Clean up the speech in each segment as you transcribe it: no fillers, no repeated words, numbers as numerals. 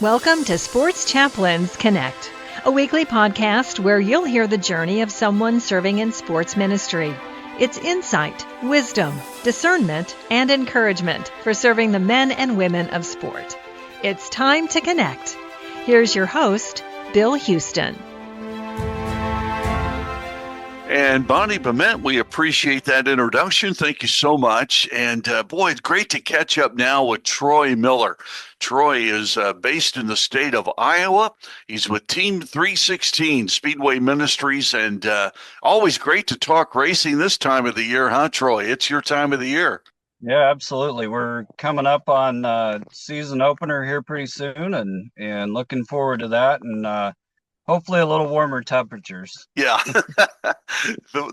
Welcome to Sports Chaplains Connect, a weekly podcast where you'll hear the journey of someone serving in sports ministry. It's insight, wisdom, discernment, and encouragement for serving the men and women of sport. It's time to connect. Here's your host, Bill Houston. And Bonnie Bement, we appreciate that introduction. Thank you so much. And boy, it's great to catch up now with Troy Miller. Troy is based in the state of Iowa. He's with Team 316 Speedway Ministries, and always great to talk racing this time of the year, huh, Troy? It's your time of the year. Yeah, absolutely. We're coming up on season opener here pretty soon, and looking forward to that, and hopefully a little warmer temperatures. Yeah,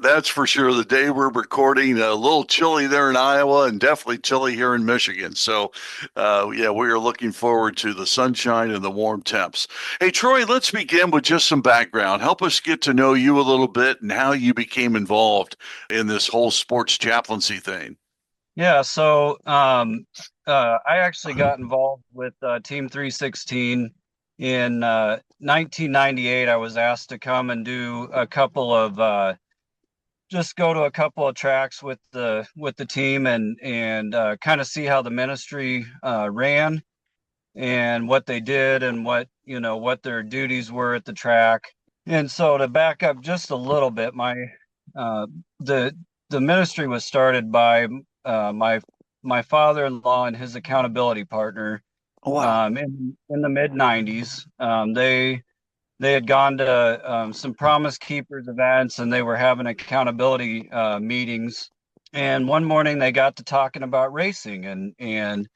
that's for sure. The day we're recording, a little chilly there in Iowa and definitely chilly here in Michigan. So, yeah, we are looking forward to the sunshine and the warm temps. Hey, Troy, let's begin with just some background. Help us get to know you a little bit and how you became involved in this whole sports chaplaincy thing. Yeah, so I actually got involved with Team 316 in 1998. I was asked to come and do a couple of just go to a couple of tracks with the team and kind of see how the ministry ran and what they did and what their duties were at the track. And so to back up just a little bit, the ministry was started by my father-in-law and his accountability partner. Oh, wow. In the mid 90s. They had gone to some Promise Keepers events, and they were having accountability meetings. And one morning they got to talking about racing, and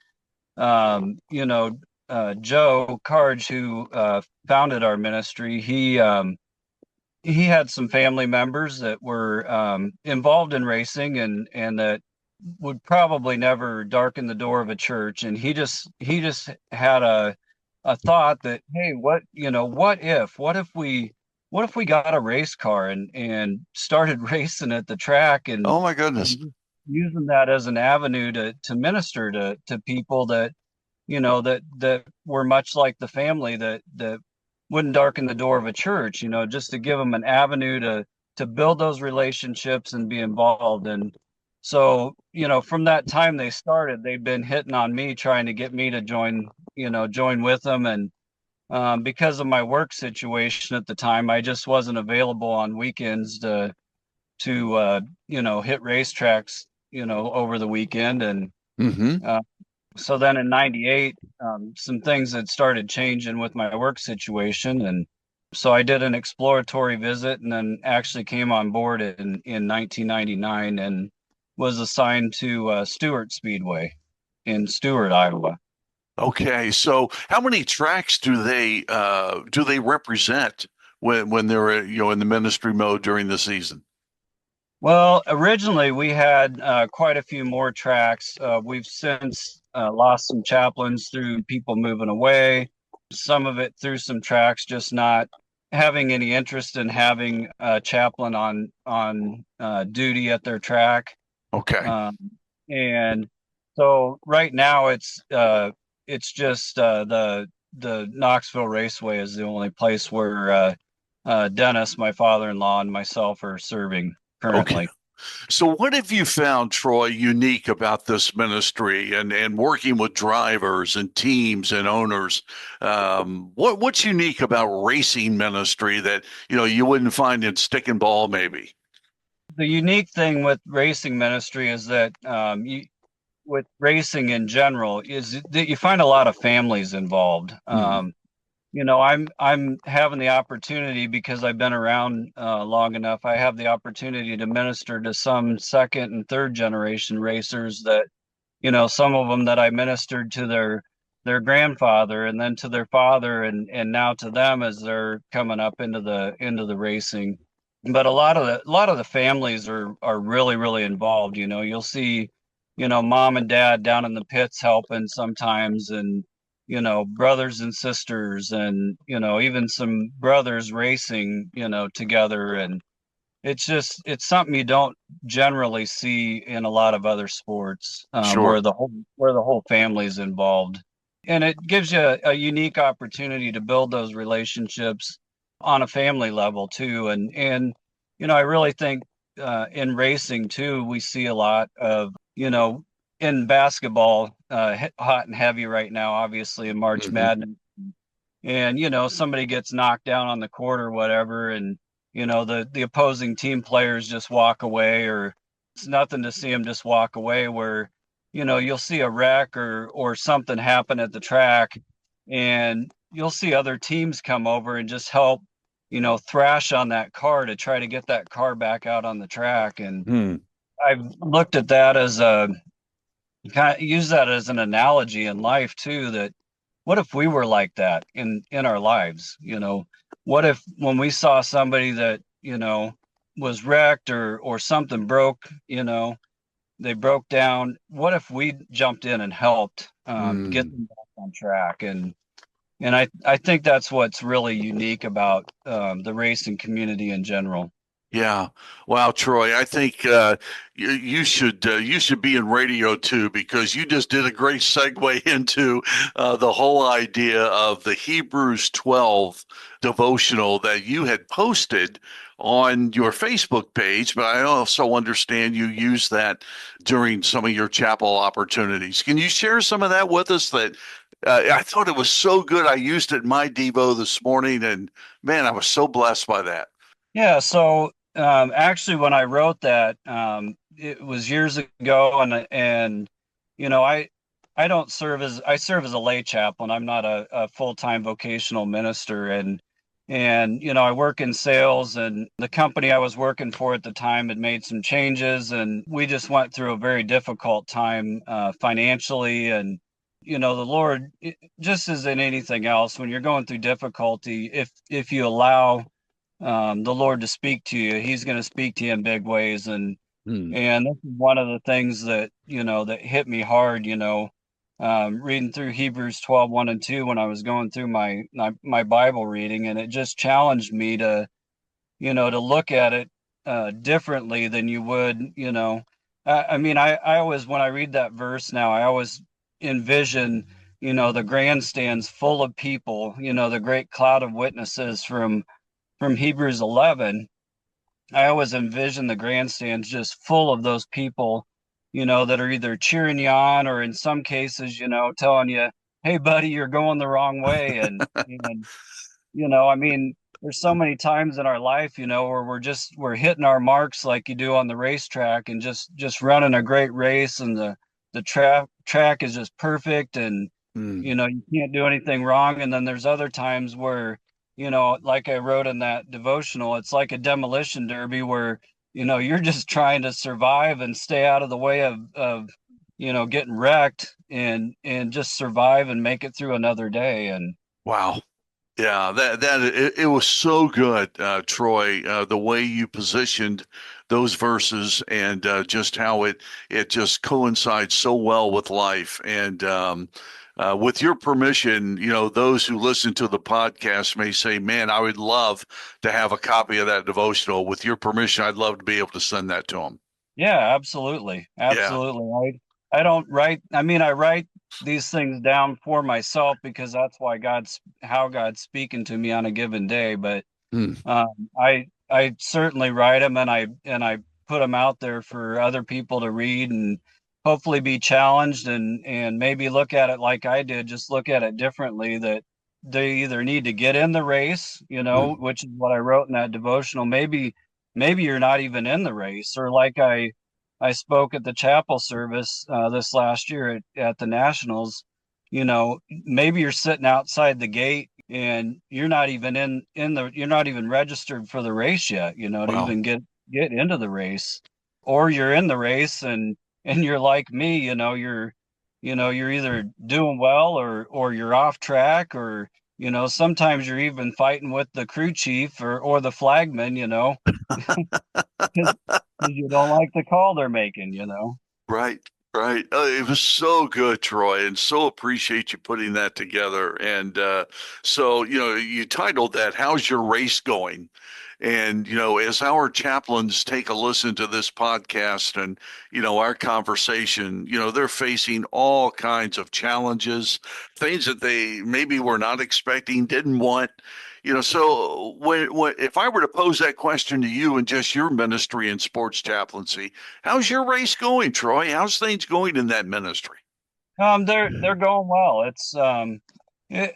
Joe Carge, who founded our ministry, he had some family members that were involved in racing and that would probably never darken the door of a church. And he just had a thought that, hey, what if we got a race car and started racing at the track, and oh my goodness, and using that as an avenue to minister to people that that were much like the family that wouldn't darken the door of a church, just to give them an avenue to build those relationships and be involved. And so, from that time they started, they've been hitting on me, trying to get me to join with them. And because of my work situation at the time, I just wasn't available on weekends to hit racetracks, over the weekend. And so then in 98, some things had started changing with my work situation. And so I did an exploratory visit and then actually came on board in 1999 and was assigned to Stewart Speedway in Stewart, Iowa. Okay, so how many tracks do they represent when they're in the ministry mode during the season? Well, originally we had quite a few more tracks. We've since lost some chaplains through people moving away. Some of it through some tracks just not having any interest in having a chaplain on duty at their track. Okay. And so right now it's just the Knoxville Raceway is the only place where Dennis, my father-in-law, and myself are serving currently. Okay. So what have you found, Troy, unique about this ministry and working with drivers and teams and owners? What's unique about racing ministry that you wouldn't find in stick and ball maybe? The unique thing with racing ministry is that with racing in general is that you find a lot of families involved. I'm having the opportunity, because I've been around long enough, I have the opportunity to minister to some second and third generation racers that, some of them that I ministered to their grandfather and then to their father and now to them as they're coming up into the racing. But a lot of the families are really, really involved. You'll see, mom and dad down in the pits helping sometimes, and brothers and sisters, and even some brothers racing together. And it's something you don't generally see in a lot of other sports. Sure. Where the whole family's involved. And it gives you a unique opportunity to build those relationships on a family level too. And I really think in racing too, we see a lot of, in basketball, hot and heavy right now, obviously in March Hmm. Madness. And, somebody gets knocked down on the court or whatever, and, the opposing team players just walk away, or it's nothing to see them just walk away, where, you'll see a wreck or something happen at the track, and you'll see other teams come over and just help, thrash on that car to try to get that car back out on the track. And Hmm. I've looked at that as a kind of use that as an analogy in life too, that what if we were like that in our lives? What if when we saw somebody that, was wrecked or something broke, they broke down, what if we jumped in and helped get Hmm. them back on track? And I think that's what's really unique about the racing community in general. Yeah. Wow, Troy, I think you should be in radio too, because you just did a great segue into the whole idea of the Hebrews 12 devotional that you had posted on your Facebook page, but I also understand you use that during some of your chapel opportunities. Can you share some of that with us? That I thought it was so good. I used it in my Devo this morning, and man, I was so blessed by that. Yeah, so actually, when I wrote that, it was years ago, and I don't I serve as a lay chaplain. I'm not a full-time vocational minister, and I work in sales, and the company I was working for at the time had made some changes, and we just went through a very difficult time financially, and the Lord, just as in anything else, when you're going through difficulty, if you allow the Lord to speak to you, He's going to speak to you in big ways. Hmm. And this is one of the things that, that hit me hard, reading through Hebrews 12, 1 and 2 when I was going through my Bible reading. And it just challenged me to, to look at it differently than you would, I mean, I always, when I read that verse now, I always envision, the grandstands full of people, the great cloud of witnesses from Hebrews 11. I always envision the grandstands just full of those people, that are either cheering you on or in some cases, telling you, "Hey, buddy, you're going the wrong way." And I mean, there's so many times in our life, where we're hitting our marks like you do on the racetrack, and just running a great race, and the track is just perfect, and Hmm. you can't do anything wrong. And then there's other times where, like I wrote in that devotional, it's like a demolition derby where, you're just trying to survive and stay out of the way of getting wrecked, and just survive and make it through another day. And Wow. Yeah, it was so good, Troy. The way you positioned those verses, and just how it just coincides so well with life. And with your permission, those who listen to the podcast may say, "Man, I would love to have a copy of that devotional." With your permission, I'd love to be able to send that to them. yeah, absolutely. Yeah. Absolutely. I don't write, I mean, I write these things down for myself because that's why how God's speaking to me on a given day. But Hmm. I certainly write them, and I put them out there for other people to read and hopefully be challenged, and maybe look at it like I did, just look at it differently, that they either need to get in the race, Hmm. which is what I wrote in that devotional. Maybe you're not even in the race, or like I spoke at the chapel service this last year at the Nationals. Maybe you're sitting outside the gate, and you're not even you're not even registered for the race yet, to Wow. even get into the race. Or you're in the race, and you're like me, you're either doing well, or you're off track, or sometimes you're even fighting with the crew chief or the flagman, because you don't like the call they're making. Right. Right. It was so good, Troy, and so appreciate you putting that together. And so, you titled that, How's Your Race Going? And, as our chaplains take a listen to this podcast and, our conversation, they're facing all kinds of challenges, things that they maybe were not expecting, didn't want. So when if I were to pose that question to you and just your ministry in sports chaplaincy, how's your race going, Troy? How's things going in that ministry? They're going well.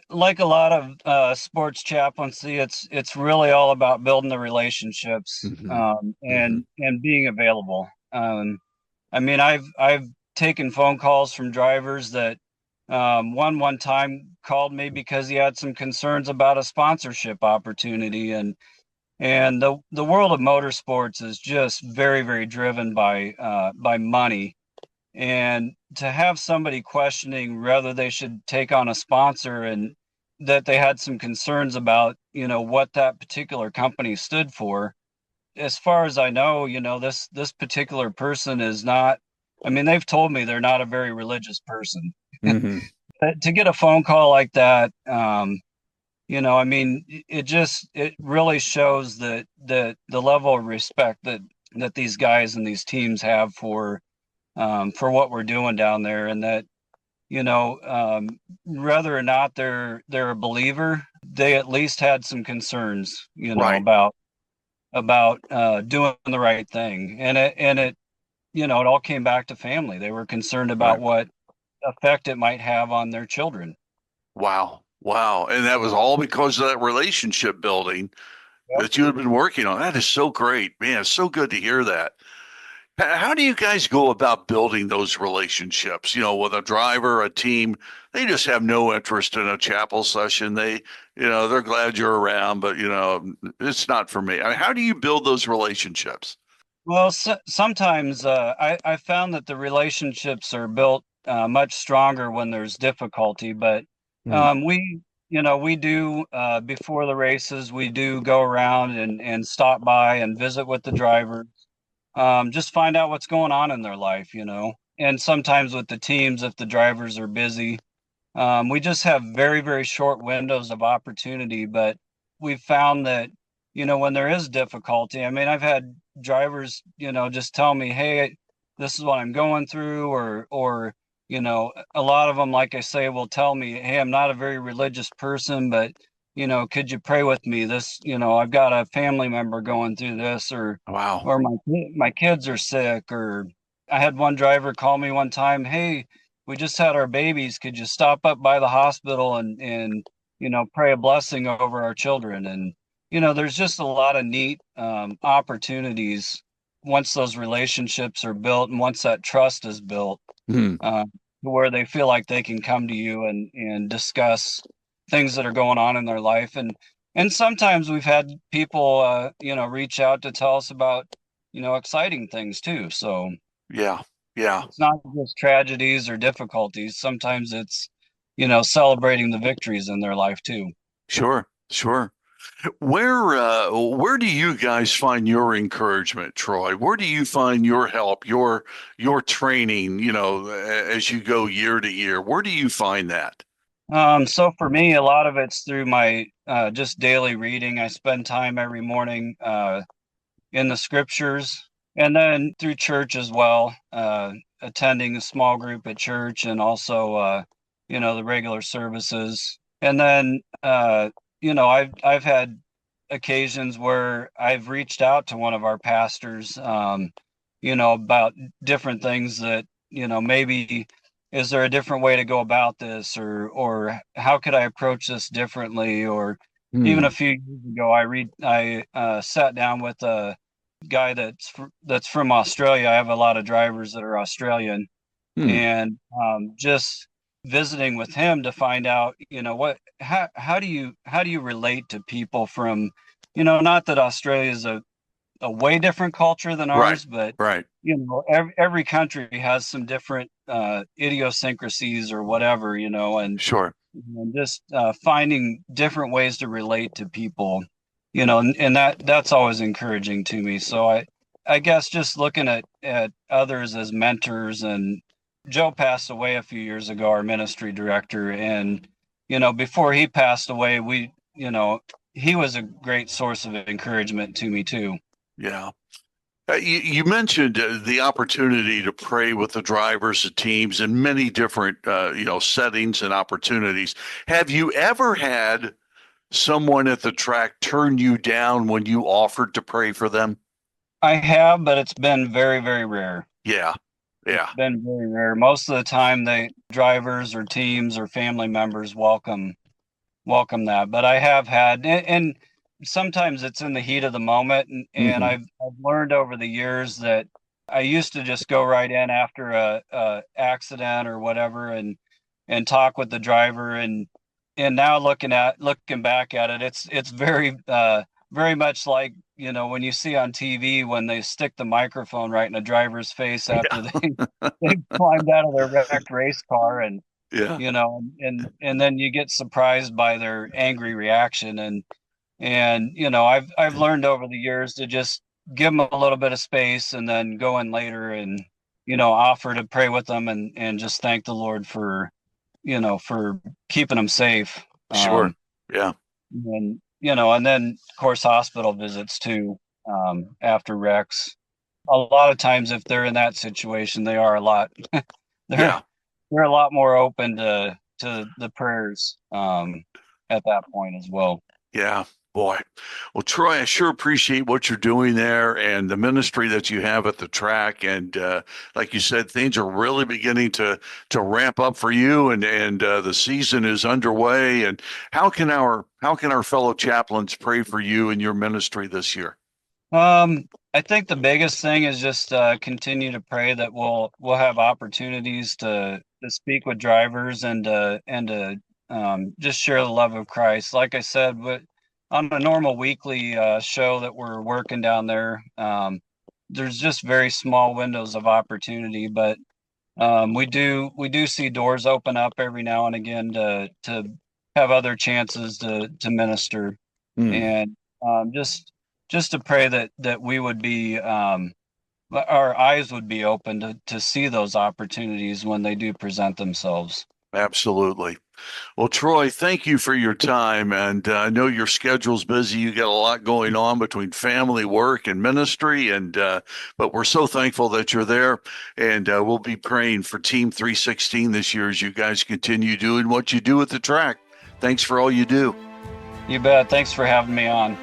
Like a lot of sports chaplaincy, it's really all about building the relationships, Hmm. Hmm. and being available. I mean, I've taken phone calls from drivers that one time called me because he had some concerns about a sponsorship opportunity, and the world of motorsports is just very, very driven by money. And to have somebody questioning whether they should take on a sponsor, and that they had some concerns about, what that particular company stood for. As far as I know, this particular person is not, I mean, they've told me they're not a very religious person. Hmm. To get a phone call like that, I mean, it really shows the level of respect that these guys and these teams have for what we're doing down there, and that, whether or not they're a believer, they at least had some concerns, Right, about doing the right thing. And it it all came back to family. They were concerned about right. what effect it might have on their children. Wow, wow. And that was all because of that relationship building Yep. that you had been working on. That is so great, man. It's so good to hear that. How do you guys go about building those relationships? With a driver, a team, they just have no interest in a chapel session. They're glad you're around, but it's not for me. I mean, how do you build those relationships? Well, sometimes I found that the relationships are built much stronger when there's difficulty. But Hmm. we do, before the races, we do go around and stop by and visit with the driver, just find out what's going on in their life. And sometimes with the teams, if the drivers are busy, we just have very, very short windows of opportunity. But we've found that, when there is difficulty, I mean, I've had drivers, just tell me, hey, this is what I'm going through, or, a lot of them, like I say, will tell me, hey, I'm not a very religious person, but, could you pray with me? This, I've got a family member going through this, Wow. or my kids are sick. Or I had one driver call me one time, hey, we just had our babies. Could you stop up by the hospital and pray a blessing over our children? And there's just a lot of neat opportunities once those relationships are built, and once that trust is built, Hmm. uh, where they feel like they can come to you and discuss things that are going on in their life. And sometimes we've had people reach out to tell us about exciting things too. So Yeah. Yeah. it's not just tragedies or difficulties. Sometimes it's, celebrating the victories in their life too. Sure. Sure. Where do you guys find your encouragement, Troy? Where do you find your help, your training, as you go year to year? Where do you find that? So for me, a lot of it's through my just daily reading. I spend time every morning in the scriptures, and then through church as well, attending a small group at church, and also the regular services. And then I've had occasions where I've reached out to one of our pastors, about different things that, maybe is there a different way to go about this, or how could I approach this differently? Or even a Hmm. few years ago, I sat down with a guy that's from Australia. I have a lot of drivers that are Australian, Hmm. and just visiting with him to find out, how do you relate to people from, not that Australia is a way different culture than Right. ours, but Right. every country has some different idiosyncrasies or whatever, Sure. and just finding different ways to relate to people, and that's always encouraging to me. So I guess just looking at others as mentors, and Joe passed away a few years ago, our ministry director, and before he passed away, he was a great source of encouragement to me too. Yeah. You mentioned the opportunity to pray with the drivers, the teams, in many different settings and opportunities. Have you ever had someone at the track turn you down when you offered to pray for them? I have, but it's been very, very rare. Yeah. It's been very rare. Most of the time, the drivers or teams or family members welcome that. But I have had, and sometimes it's in the heat of the moment, and I've learned over the years that I used to just go right in after a accident or whatever and talk with the driver, and now looking back at it, it's very very much like when you see on TV when they stick the microphone right in a driver's face after they climbed out of their wrecked race car, and and then you get surprised by their angry reaction, and I've learned over the years to just give them a little bit of space and then go in later and offer to pray with them and just thank the Lord for for keeping them safe. Sure. Yeah. And then of course hospital visits too, after wrecks. A lot of times if they're in that situation, they are a lot they're a lot more open to the prayers at that point as well. Yeah, boy. Well, Troy, I sure appreciate what you're doing there and the ministry that you have at the track. And like you said, things are really beginning to ramp up for you, and the season is underway. And how can our fellow chaplains pray for you and your ministry this year? I think the biggest thing is just continue to pray that we'll have opportunities to speak with drivers and to just share the love of Christ. Like I said, on a normal weekly show that we're working down there, there's just very small windows of opportunity, but we do see doors open up every now and again to have other chances to minister, and just to pray that we would be our eyes would be open to see those opportunities when they do present themselves. Absolutely. Well, Troy, thank you for your time. And I know your schedule's busy. You got a lot going on between family, work, and ministry. But we're so thankful that you're there. And we'll be praying for Team 316 this year as you guys continue doing what you do at the track. Thanks for all you do. You bet. Thanks for having me on.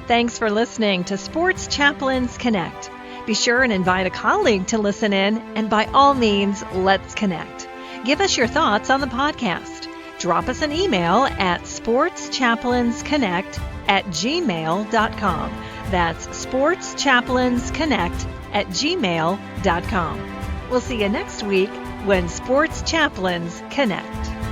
Thanks for listening to Sports Chaplains Connect. Be sure and invite a colleague to listen in, and by all means, let's connect. Give us your thoughts on the podcast. Drop us an email at sportschaplainsconnect@gmail.com. That's sportschaplainsconnect@gmail.com. We'll see you next week when Sports Chaplains Connect.